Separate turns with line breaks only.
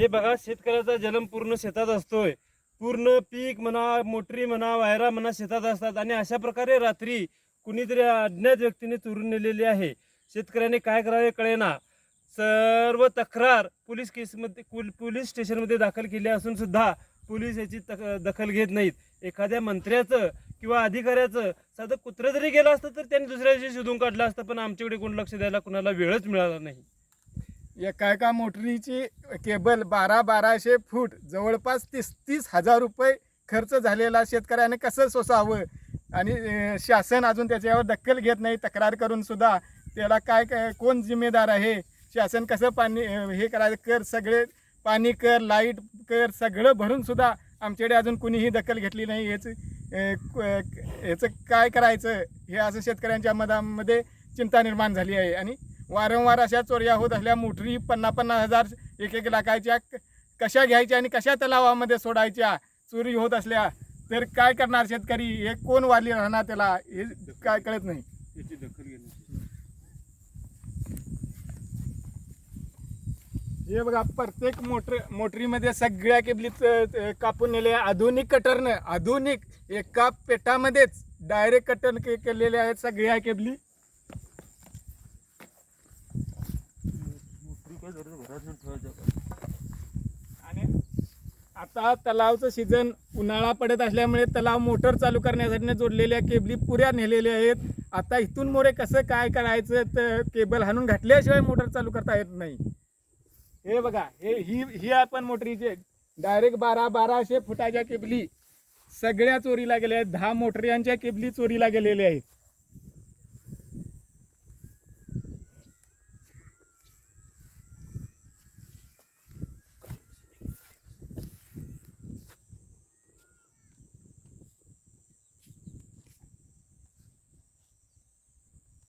हे बघा, शेतकऱ्याचा जन्म पूर्ण शेतात असतोय. पूर्ण पीक म्हणा, मोटरी म्हणा, वायरा म्हणा शेतात असतात आणि अशा प्रकारे रात्री कुणीतरी अज्ञात व्यक्तीने चोरून नेलेली आहे. शेतकऱ्याने काय करावे कळेना. सर्व तक्रार पोलीस स्टेशनमध्ये दाखल केली असून सुद्धा पोलीस याची दखल घेत नाहीत. एखाद्या मंत्र्याचं किंवा अधिकाऱ्याचं साधं कुत्रं जरी गेलं असतं तर त्यांनी दुसऱ्या दिवशी शोधून काढलं असतं, पण आमच्याकडे कोण लक्ष द्यायला कुणाला वेळच मिळाला नाही.
एका मोटरीची केबल 1200 फूट जवळपास 30 हजार रुपये खर्च झालेला शेतकऱ्याने कसं सोसावं. आणि शासन अजून त्याच्यावर दखल घेत नाही. तक्रार करून सुद्धा त्याला कोण जिम्मेदार आहे. शासन कसं पाणी हे करायचं कर, सगळे पाणी कर, लाईट कर, सगळं भरून सुद्धा आमच्याकडे अजून कुणीही दखल घेतली नाही. याचं काय करायचं हे असं शेतकऱ्यांच्या मनामध्ये चिंता निर्माण झाली आहे. आणि वारंवार अशा चोऱ्या होत असल्या, मोटरी 50-50 हजार 1-1 लाखाच्या कशा घ्यायच्या आणि कशा तलावामध्ये सोडायच्या चोरी होत असल्या तर काय करणार शेतकरी. हे कोण वाली राहणार त्याला हे काय कळत नाही.
याची दखल घेण्याची
हे बघा, प्रत्येक मोटरीमध्ये सगळ्या केबलीत कापून नेले आधुनिक कटरनं. आधुनिक एका पेटामध्येच डायरेक्ट कटर केलेल्या आहेत सगळ्या केबली. आणि आता तलावचं सीझन उन्हाळा पडत असल्यामुळे तलाव मोटर चालू करण्यासाठी जोडलेल्या केबली पुऱ्या नेलेल्या आहेत. आता इथून मोरे कसं काय करायचं तर केबल हाणून घातल्याशिवाय मोटर चालू करता येत नाही. हे बघा, ही आपण मोटरीचे डायरेक्ट 1200 फुटाच्या केबली सगळ्या चोरीला गेल्या आहेत. 10 मोटरींच्या केबली चोरीला गेलेल्या आहेत.